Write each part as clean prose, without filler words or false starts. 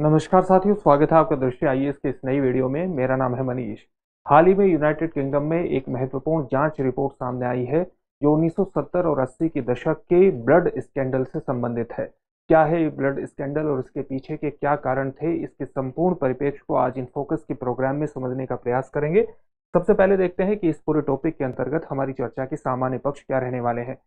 नमस्कार साथियों, स्वागत है आपका दृष्टि आईएएस के इस नई वीडियो में। मेरा नाम है मनीष। हाल ही में यूनाइटेड किंगडम में एक महत्वपूर्ण जांच रिपोर्ट सामने आई है जो 1970 और 80 के दशक के ब्लड स्कैंडल से संबंधित है। क्या है ये ब्लड स्कैंडल और इसके पीछे के क्या कारण थे, इसके संपूर्ण परिप्रेक्ष्य को आज इन फोकस के प्रोग्राम में समझने का प्रयास करेंगे। सबसे पहले देखते हैं कि इस पूरे टॉपिक के अंतर्गत हमारी चर्चा के सामान्य पक्ष क्या रहने वाले हैं।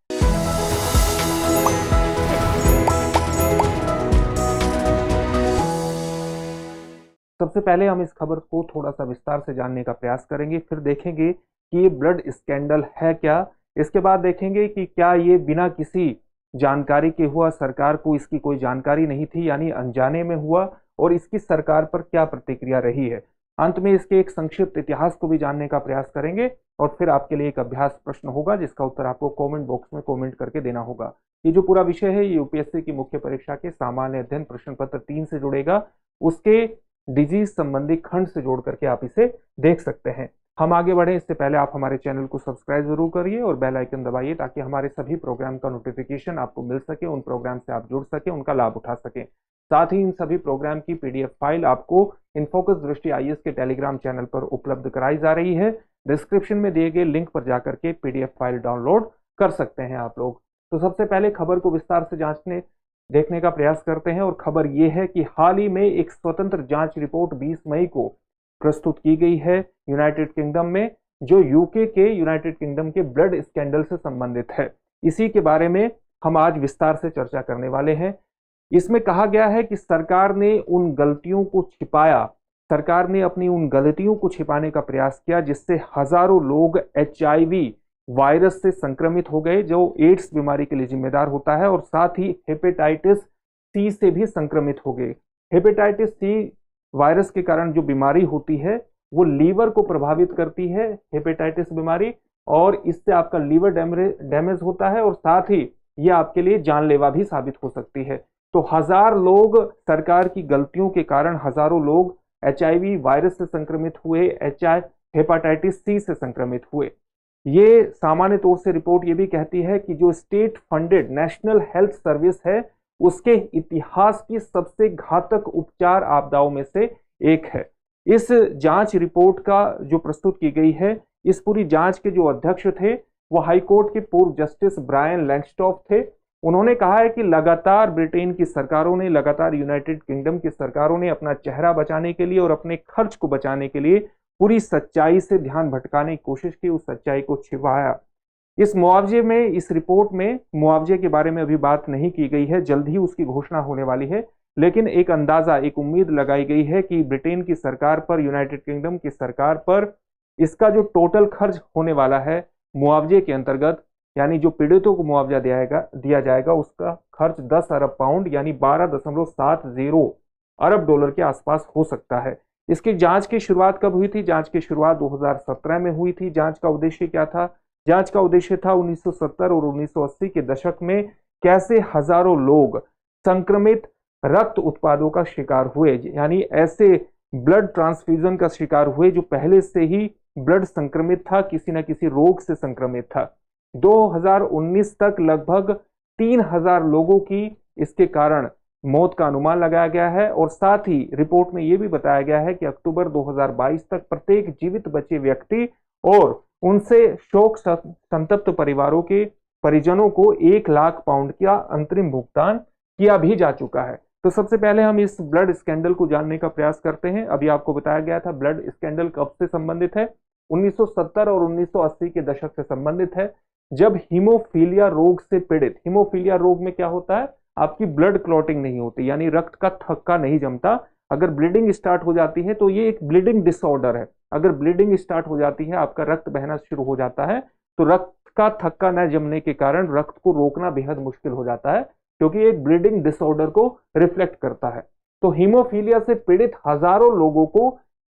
सबसे पहले हम इस खबर को थोड़ा सा विस्तार से जानने का प्रयास करेंगे, फिर देखेंगे कि ये ब्लड स्कैंडल है क्या। इसके बाद देखेंगे कि क्या ये बिना किसी जानकारी के हुआ, सरकार को इसकी कोई जानकारी नहीं थी यानी अनजाने में हुआ, और इसकी सरकार पर क्या प्रतिक्रिया रही है। अंत में इसके एक संक्षिप्त इतिहास को भी जानने का प्रयास करेंगे और फिर आपके लिए एक अभ्यास प्रश्न होगा जिसका उत्तर आपको कमेंट बॉक्स में कमेंट करके देना होगा। ये जो पूरा विषय है ये यूपीएससी की मुख्य परीक्षा के सामान्य अध्ययन प्रश्न पत्र 3 से जुड़ेगा। उसके डिजीज संबंधी खंड से जोड़ करके आप इसे देख सकते हैं। हम आगे बढ़े इससे पहले आप हमारे चैनल को सब्सक्राइब जरूर करिए और बेल आइकन दबाइए ताकि हमारे सभी प्रोग्राम का नोटिफिकेशन आपको मिल सके, उन प्रोग्राम से आप जुड़ सके, उनका लाभ उठा सके। साथ ही इन सभी प्रोग्राम की पीडीएफ फाइल आपको इनफोकस दृष्टि आईएएस के टेलीग्राम चैनल पर उपलब्ध कराई जा रही है। डिस्क्रिप्शन में दिए गए लिंक पर जाकर के पीडीएफ फाइल डाउनलोड कर सकते हैं आप लोग। तो सबसे पहले खबर को विस्तार से देखने का प्रयास करते हैं और खबर यह है कि हाल ही में एक स्वतंत्र जांच रिपोर्ट 20 मई को प्रस्तुत की गई है यूनाइटेड किंगडम में, जो यूनाइटेड किंगडम के ब्लड स्कैंडल से संबंधित है। इसी के बारे में हम आज विस्तार से चर्चा करने वाले हैं। इसमें कहा गया है कि सरकार ने अपनी उन गलतियों को छिपाने का प्रयास किया जिससे हजारों लोग HIV वायरस से संक्रमित हो गए, जो एड्स बीमारी के लिए जिम्मेदार होता है, और साथ ही हेपेटाइटिस सी से भी संक्रमित हो गए। हेपेटाइटिस सी वायरस के कारण जो बीमारी होती है वो लीवर को प्रभावित करती है, हेपेटाइटिस बीमारी, और इससे आपका लीवर डैमेज होता है और साथ ही ये आपके लिए जानलेवा भी साबित हो सकती है। तो हजार लोग सरकार की गलतियों के कारण, हजारों लोग HIV वायरस से संक्रमित हुए, हेपेटाइटिस सी से संक्रमित हुए। ये सामान्य तौर से रिपोर्ट ये भी कहती है कि जो state funded national health service है उसके इतिहास की सबसे घातक उपचार आपदाओं में से एक है। इस जांच रिपोर्ट का जो प्रस्तुत की गई है, इस पूरी जांच के जो अध्यक्ष थे वो हाईकोर्ट के पूर्व जस्टिस ब्रायन लैंगस्टॉफ थे। उन्होंने कहा है कि लगातार ब्रिटेन की सरकारों ने, लगातार यूनाइटेड किंगडम की सरकारों ने अपना चेहरा बचाने के लिए और अपने खर्च को बचाने के लिए पूरी सच्चाई से ध्यान भटकाने की कोशिश की, उस सच्चाई को छिपाया। इस मुआवजे में, इस रिपोर्ट में मुआवजे के बारे में अभी बात नहीं की गई है, जल्द ही उसकी घोषणा होने वाली है, लेकिन एक अंदाजा, एक उम्मीद लगाई गई है कि ब्रिटेन की सरकार पर, यूनाइटेड किंगडम की सरकार पर इसका जो टोटल खर्च होने वाला है मुआवजे के अंतर्गत, यानी जो पीड़ितों को मुआवजा दिया जाएगा उसका खर्च 10 अरब पाउंड यानी 12.70 अरब डॉलर के आसपास हो सकता है। इसकी जांच की शुरुआत कब हुई थी? जांच की शुरुआत 2017 में हुई थी। जांच का उद्देश्य क्या था? जांच का उद्देश्य था 1970 और 1980 के दशक में कैसे हजारों लोग संक्रमित रक्त उत्पादों का शिकार हुए, यानी ऐसे ब्लड ट्रांसफ्यूजन का शिकार हुए जो पहले से ही ब्लड संक्रमित था, किसी न किसी रोग से संक्रमित था। 2019 तक लगभग 3000 लोगों की इसके कारण मौत का अनुमान लगाया गया है, और साथ ही रिपोर्ट में यह भी बताया गया है कि अक्टूबर 2022 तक प्रत्येक जीवित बचे व्यक्ति और उनसे शोक संतप्त परिवारों के परिजनों को 1 लाख पाउंड का अंतरिम भुगतान किया भी जा चुका है। तो सबसे पहले हम इस ब्लड स्कैंडल को जानने का प्रयास करते हैं। अभी आपको बताया गया था ब्लड स्कैंडल कब से संबंधित है, 1970 और 1980 के दशक से संबंधित है, जब हीमोफीलिया रोग से पीड़ित, हीमोफीलिया रोग में क्या होता है, आपकी ब्लड क्लॉटिंग नहीं होती, यानी रक्त का थक्का नहीं जमता। अगर ब्लीडिंग स्टार्ट हो जाती है तो ये एक ब्लीडिंग डिसऑर्डर है। अगर ब्लीडिंग स्टार्ट हो जाती है, आपका रक्त बहना शुरू हो जाता है, तो रक्त का थक्का न जमने के कारण रक्त को रोकना बेहद मुश्किल हो जाता है, क्योंकि एक ब्लीडिंग डिसऑर्डर को रिफ्लेक्ट करता है। तो हीमोफीलिया से पीड़ित हजारों लोगों को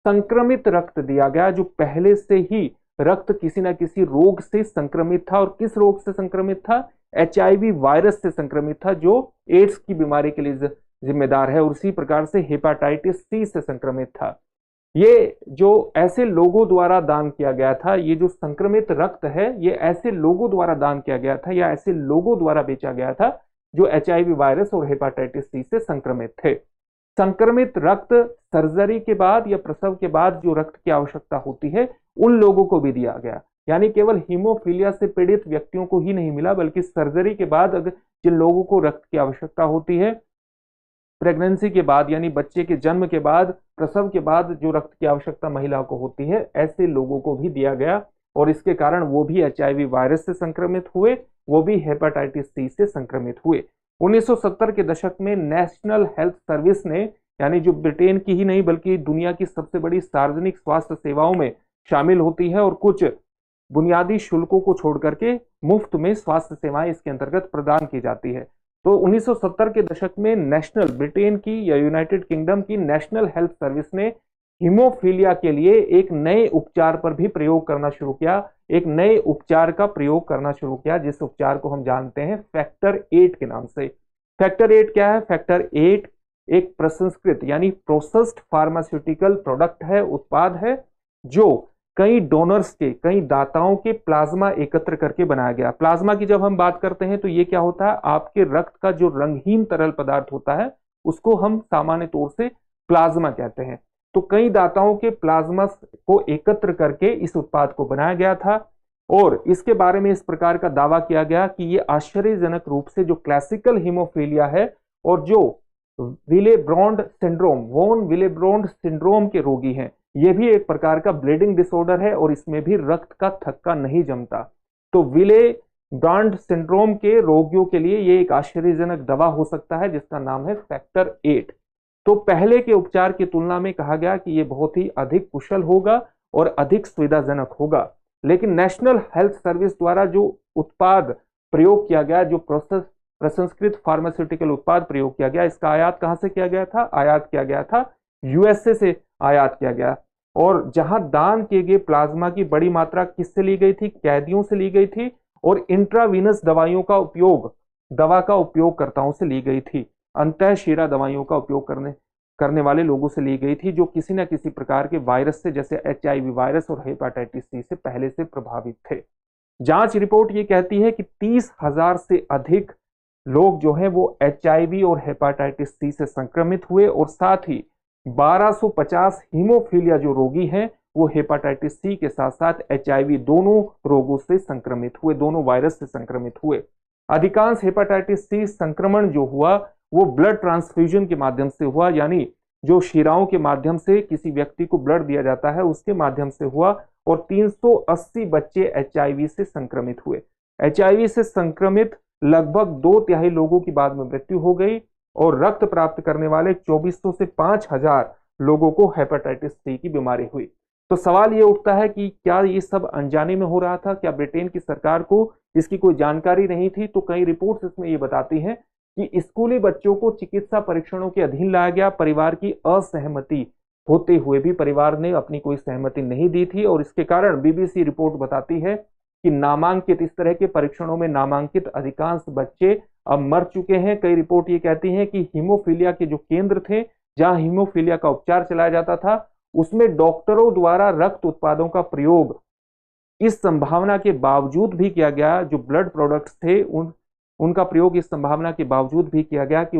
संक्रमित रक्त दिया गया, जो पहले से ही रक्त किसी न किसी रोग से संक्रमित था। और किस रोग से संक्रमित था? HIV वायरस से संक्रमित था, जो एड्स की बीमारी के लिए जिम्मेदार है, और उसी प्रकार से हेपेटाइटिस सी से संक्रमित था। ये जो ऐसे लोगों द्वारा दान किया गया था, ये जो संक्रमित रक्त है, ये ऐसे लोगों द्वारा दान किया गया था या ऐसे लोगों द्वारा बेचा गया था जो HIV वायरस और हेपेटाइटिस सी से संक्रमित थे। संक्रमित रक्त सर्जरी के बाद या प्रसव के बाद जो रक्त की आवश्यकता होती है उन लोगों को भी दिया गया। यानी केवल हीमोफीलिया से पीड़ित व्यक्तियों को ही नहीं मिला, बल्कि सर्जरी के बाद अगर जिन लोगों को रक्त की आवश्यकता होती है, प्रेगनेंसी के बाद यानी बच्चे के जन्म के बाद, प्रसव के बाद जो रक्त की आवश्यकता महिला को होती है, ऐसे लोगों को भी दिया गया और इसके कारण वो भी एचआईवी वायरस से संक्रमित हुए, वो भी हेपेटाइटिस सी से संक्रमित हुए। 1970 के दशक में नेशनल हेल्थ सर्विस ने, यानी जो ब्रिटेन की ही नहीं बल्कि दुनिया की सबसे बड़ी सार्वजनिक स्वास्थ्य सेवाओं में शामिल होती है और कुछ बुनियादी शुल्कों को छोड़ करके मुफ्त में स्वास्थ्य सेवाएं इसके अंतर्गत प्रदान की जाती है। तो 1970 के दशक में नेशनल, ब्रिटेन की या यूनाइटेड किंगडम की नेशनल हेल्थ सर्विस ने हीमोफीलिया के लिए एक नए उपचार पर भी प्रयोग करना शुरू किया, एक नए उपचार का प्रयोग करना शुरू किया, जिस उपचार को हम जानते हैं फैक्टर 8 के नाम से। फैक्टर 8 क्या है? फैक्टर 8 एक प्रसंस्कृत यानी प्रोसेस्ड फार्मास्यूटिकल प्रोडक्ट है, उत्पाद है, जो कई डोनर्स के, कई दाताओं के प्लाज्मा एकत्र करके बनाया गया। प्लाज्मा की जब हम बात करते हैं तो ये क्या होता है? आपके रक्त का जो रंगहीन तरल पदार्थ होता है उसको हम सामान्य तौर से प्लाज्मा कहते हैं। तो कई दाताओं के प्लाज्मा को एकत्र करके इस उत्पाद को बनाया गया था और इसके बारे में इस प्रकार का दावा किया गया कि ये आश्चर्यजनक रूप से जो क्लासिकल हीमोफीलिया है और जो विलेब्रॉन्ड सिंड्रोम, वॉन विलेब्रॉन्ड सिंड्रोम के रोगी हैं, ये भी एक प्रकार का ब्लीडिंग डिसऑर्डर है और इसमें भी रक्त का थक्का नहीं जमता। तो विलेब्रॉन्ड सिंड्रोम के रोगियों के लिए ये एक आश्चर्यजनक दवा हो सकता है जिसका नाम है फैक्टर 8। तो पहले के उपचार की तुलना में कहा गया कि ये बहुत ही अधिक कुशल होगा और अधिक सुविधाजनक होगा। लेकिन नेशनल हेल्थ सर्विस द्वारा जो उत्पाद प्रयोग किया गया, जो प्रसंस्कृत फार्मास्यूटिकल उत्पाद प्रयोग किया गया, इसका आयात कहां से किया गया था? आयात किया गया था यूएसए से आयात किया गया। और जहां दान किए गए प्लाज्मा की बड़ी मात्रा किससे ली गई थी? कैदियों से ली गई थी और इंट्रावीनस दवाइयों का उपयोग, दवा का उपयोगकर्ताओं से ली गई थी, अंतःशिरा दवाइयों का उपयोग करने वाले लोगों से ली गई थी जो किसी न किसी प्रकार के वायरस से, जैसे एचआईवी वायरस और हेपेटाइटिस सी से पहले से प्रभावित थे। जांच रिपोर्ट ये कहती है कि 30,000 से अधिक लोग जो हैं वो एचआईवी और हेपेटाइटिस सी से संक्रमित हुए और साथ ही 1250 हीमोफीलिया जो रोगी हैं वो हेपेटाइटिस सी के साथ साथ एचआईवी दोनों रोगों से संक्रमित हुए, दोनों वायरस से संक्रमित हुए। अधिकांश हेपेटाइटिस सी संक्रमण जो हुआ वो ब्लड ट्रांसफ्यूजन के माध्यम से हुआ, यानी जो शिराओं के माध्यम से किसी व्यक्ति को ब्लड दिया जाता है उसके माध्यम से हुआ और 380 बच्चे एचआईवी से संक्रमित हुए। एचआईवी से संक्रमित लगभग 2/3 लोगों की बाद में मृत्यु हो गई और रक्त प्राप्त करने वाले 2400 से 5000 लोगों को हेपेटाइटिस सी की बीमारी हुई। तो सवाल ये उठता है कि क्या ये सब अनजाने में हो रहा था? क्या ब्रिटेन की सरकार को इसकी कोई जानकारी नहीं थी? तो कई रिपोर्ट्स इसमें ये बताती हैं कि स्कूली बच्चों को चिकित्सा परीक्षणों के अधीन लाया गया, परिवार की असहमति होते हुए भी परिवार ने अपनी कोई सहमति नहीं दी थी और इसके कारण बीबीसी रिपोर्ट बताती है कि नामांकित, इस तरह के परीक्षणों में नामांकित अधिकांश बच्चे अब मर चुके हैं। कई रिपोर्ट ये कहती हैं कि हीमोफीलिया के जो केंद्र थे जहां हीमोफीलिया का उपचार चलाया जाता था उसमें डॉक्टरों द्वारा रक्त उत्पादों का प्रयोग इस संभावना के बावजूद भी किया गया, जो ब्लड प्रोडक्ट्स थे उनका प्रयोग इस संभावना के बावजूद भी किया गया कि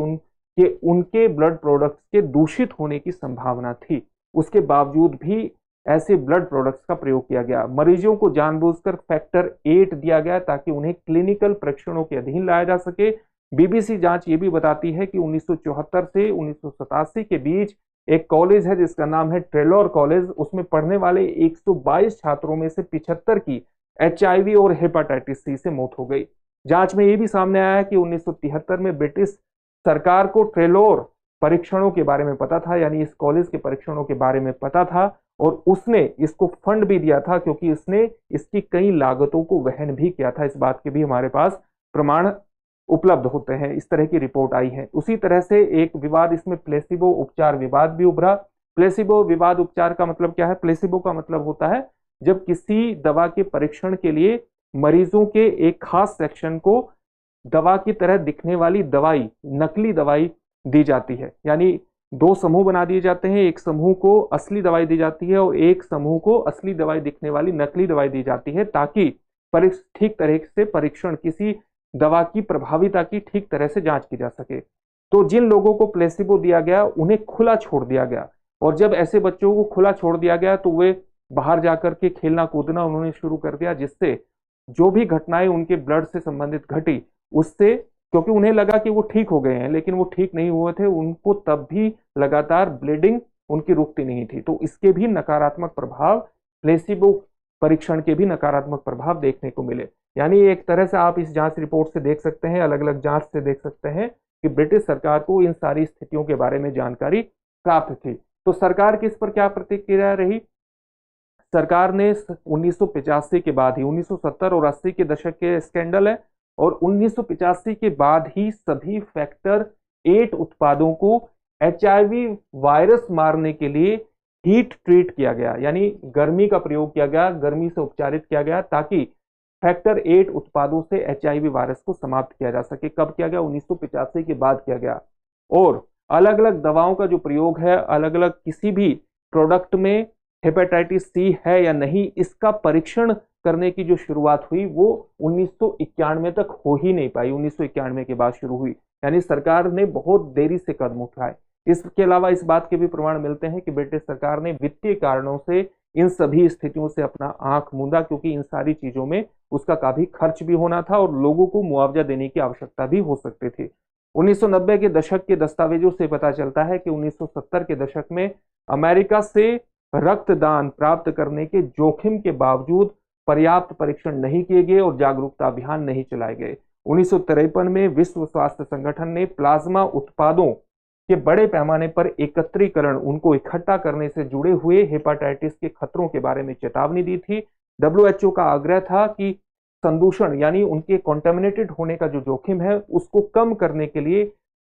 उनके ब्लड प्रोडक्ट्स के दूषित होने की संभावना थी, उसके बावजूद भी ऐसे ब्लड प्रोडक्ट्स का प्रयोग किया गया। मरीजों को जानबूझकर फैक्टर 8 दिया गया ताकि उन्हें क्लिनिकल परीक्षणों के अधीन लाया जा सके। बीबीसी जांच ये भी बताती है कि 1974 से 1987 के बीच एक कॉलेज है जिसका नाम है ट्रेलोर कॉलेज, उसमें पढ़ने वाले 122 छात्रों में से 75 की एचआईवी और हेपेटाइटिस सी से मौत हो गई। जांच में ये भी सामने आया कि 1973 में ब्रिटिश सरकार को ट्रेलोर परीक्षणों के बारे में पता था, यानी इस कॉलेज के परीक्षणों के बारे में पता था और उसने इसको फंड भी दिया था क्योंकि इसने इसकी कई लागतों को वहन भी किया था। इस बात के भी हमारे पास प्रमाण उपलब्ध होते हैं, इस तरह की रिपोर्ट आई है। उसी तरह से एक विवाद इसमें प्लेसिबो उपचार विवाद भी उभरा। प्लेसिबो विवाद उपचार का मतलब क्या है? प्लेसिबो का मतलब होता है जब किसी दवा के परीक्षण के लिए मरीजों के एक खास सेक्शन को दवा की तरह दिखने वाली दवाई, नकली दवाई दी जाती है, यानी दो समूह बना दिए जाते हैं, एक समूह को असली दवाई दी जाती है और एक समूह को असली दवाई दिखने वाली नकली दवाई दी जाती है ताकि ठीक तरह से परीक्षण, किसी दवा की प्रभाविता की ठीक तरह से जांच की जा सके। तो जिन लोगों को प्लेसिबो दिया गया उन्हें खुला छोड़ दिया गया, और जब ऐसे बच्चों को खुला छोड़ दिया गया तो वे बाहर जाकर के खेलना कूदना उन्होंने शुरू कर दिया, जिससे जो भी घटनाएं उनके ब्लड से संबंधित घटी उससे, क्योंकि उन्हें लगा कि वो ठीक हो गए हैं लेकिन वो ठीक नहीं हुए थे, उनको तब भी लगातार ब्लीडिंग उनकी रुकती नहीं थी। तो इसके भी नकारात्मक प्रभाव, प्लेसिबो परीक्षण के भी नकारात्मक प्रभाव देखने को मिले। यानी एक तरह से आप इस जांच रिपोर्ट से देख सकते हैं, अलग अलग जांच से देख सकते हैं कि ब्रिटिश सरकार को इन सारी स्थितियों के बारे में जानकारी प्राप्त थी। तो सरकार की इस पर क्या प्रतिक्रिया रही? सरकार ने 1985 के बाद ही, 1970 और 80 के दशक के स्कैंडल है, और 1985 के बाद ही सभी फैक्टर 8 उत्पादों को HIV वायरस मारने के लिए हीट ट्रीट किया गया, यानी गर्मी का प्रयोग किया गया, गर्मी से उपचारित किया गया ताकि फैक्टर 8 उत्पादों से HIV वायरस को समाप्त किया जा सके। कब किया गया? 1985 के बाद किया गया। और अलग अलग दवाओं का जो प्रयोग है, अलग अलग किसी भी प्रोडक्ट में हेपेटाइटिस सी है या नहीं, इसका परीक्षण करने की जो शुरुआत हुई वो 1991 तक हो ही नहीं पाई, 1991 के बाद शुरू हुई। यानी सरकार ने बहुत देरी से कदम उठाए। इसके अलावा इस बात के भी प्रमाण मिलते हैं कि ब्रिटिश सरकार ने वित्तीय कारणों से इन सभी स्थितियों से अपना आंख मूंदा, क्योंकि इन सारी चीजों में उसका काफी खर्च भी होना था और लोगों को मुआवजा देने की आवश्यकता भी हो सकती थी। 1990 के दशक के दस्तावेजों से पता चलता है कि 1970 के दशक में अमेरिका से रक्तदान प्राप्त करने के जोखिम के बावजूद पर्याप्त परीक्षण नहीं किए गए और जागरूकता अभियान नहीं चलाए गए। 1953 में विश्व स्वास्थ्य संगठन ने प्लाज्मा उत्पादों के बड़े पैमाने पर एकत्रीकरण, उनको इकट्ठा करने से जुड़े हुए हेपेटाइटिस के खतरों के बारे में चेतावनी दी थी। WHO का आग्रह था कि संदूषण यानी उनके कॉन्टेमिनेटेड होने का जो जोखिम है उसको कम करने के लिए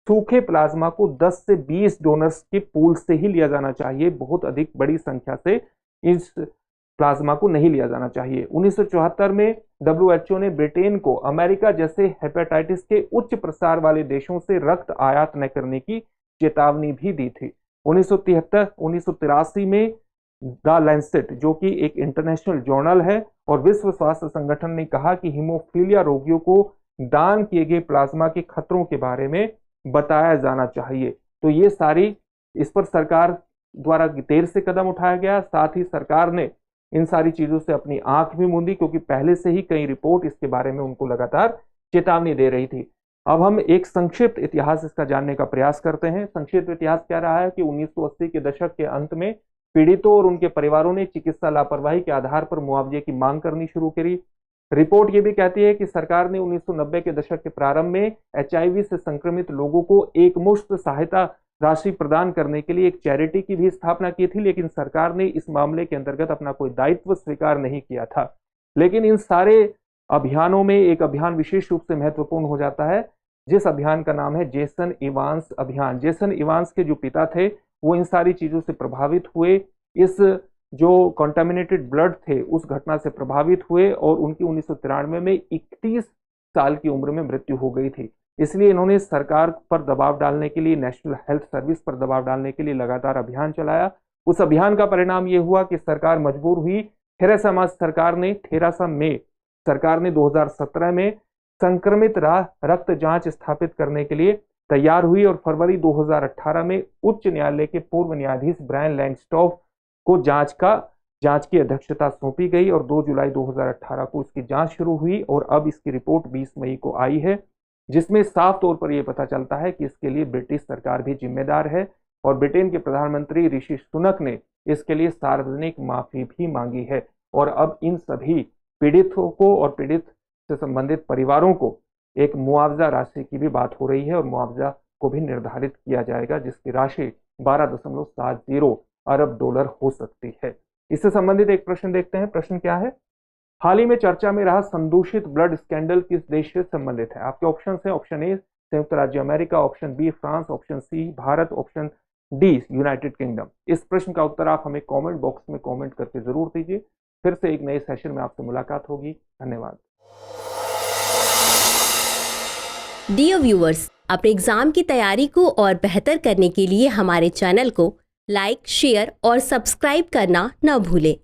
सूखे प्लाज्मा को 10 से 20 डोनर्स के पूल से ही लिया जाना चाहिए, बहुत अधिक बड़ी संख्या से इस प्लाज्मा को नहीं लिया जाना चाहिए। 1974 में WHO ने ब्रिटेन को अमेरिका जैसे हेपेटाइटिस के उच्च प्रसार वाले देशों से रक्त आयात न करने की चेतावनी भी दी थी। 1983 में द लैंसेट, जो कि एक इंटरनेशनल जर्नल है, और विश्व स्वास्थ्य संगठन ने कहा कि हीमोफीलिया रोगियों को दान किए गए प्लाज्मा के खतरों के बारे में बताया जाना चाहिए। तो ये सारी, इस पर सरकार द्वारा देर से कदम उठाया गया, साथ ही सरकार ने इन सारी चीजों से अपनी आंख भी मूंदी, क्योंकि पहले से ही कई रिपोर्ट इसके बारे में उनको लगातार चेतावनी दे रही थी। अब हम एक संक्षिप्त इतिहास इसका जानने का प्रयास करते हैं। संक्षिप्त इतिहास क्या रहा है कि 1980 के दशक के अंत में पीड़ितों और उनके परिवारों ने चिकित्सा लापरवाही के आधार पर मुआवजे की मांग करनी शुरू करी। रिपोर्ट ये भी कहती है कि सरकार ने 1990 के दशक के प्रारंभ में HIV से संक्रमित लोगों को एकमुश्त सहायता राशि प्रदान करने के लिए एक चैरिटी की भी स्थापना की थी, लेकिन सरकार ने इस मामले के अंतर्गत अपना कोई दायित्व स्वीकार नहीं किया था। लेकिन इन सारे अभियानों में एक अभियान विशेष रूप से महत्वपूर्ण हो जाता है, जिस अभियान का नाम है जेसन इवांस अभियान। जेसन इवांस के जो पिता थे वो इन सारी चीजों से प्रभावित हुए, इस जो कॉन्टामिनेटेड ब्लड थे उस घटना से प्रभावित हुए, और उनकी 1993 में 31 साल की उम्र में मृत्यु हो गई थी। इसलिए इन्होंने सरकार पर दबाव डालने के लिए, नेशनल हेल्थ सर्विस पर दबाव डालने के लिए लगातार अभियान चलाया। उस अभियान का परिणाम ये हुआ कि सरकार मजबूर हुई। थेरेसा मे सरकार ने 2017 में संक्रमित रक्त जांच स्थापित करने के लिए तैयार हुई, और फरवरी 2018 में उच्च न्यायालय के पूर्व न्यायाधीश ब्रायन लैंगस्टॉफ को जांच की अध्यक्षता सौंपी गई, और 2 जुलाई 2018 को इसकी जांच शुरू हुई, और अब इसकी रिपोर्ट 20 मई को आई है, जिसमें साफ तौर पर यह पता चलता है कि इसके लिए ब्रिटिश सरकार भी जिम्मेदार है, और ब्रिटेन के प्रधानमंत्री ऋषि सुनक ने इसके लिए सार्वजनिक माफी भी मांगी है। और अब इन सभी पीड़ितों को और पीड़ित से संबंधित परिवारों को एक मुआवजा राशि की भी बात हो रही है, और मुआवजा को भी निर्धारित किया जाएगा, जिसकी राशि 12.70 अरब डॉलर हो सकती है। इससे संबंधित एक प्रश्न देखते हैं। प्रश्न क्या है? हाल ही में चर्चा में रहा संदूषित ब्लड स्कैंडल किस देश से संबंधित है? आपके ऑप्शन है, ऑप्शन ए संयुक्त राज्य America, option B France, option C Bharat, option D United Kingdom. इस प्रश्न का उत्तर आप हमें कमेंट बॉक्स में कमेंट करके जरूर दीजिए। फिर से एक नए सेशन में आपसे मुलाकात होगी। धन्यवाद। डियर व्यूअर्स, अपने एग्जाम की तैयारी को और बेहतर करने के लिए हमारे चैनल को लाइक, शेयर और सब्सक्राइब करना न भूलें।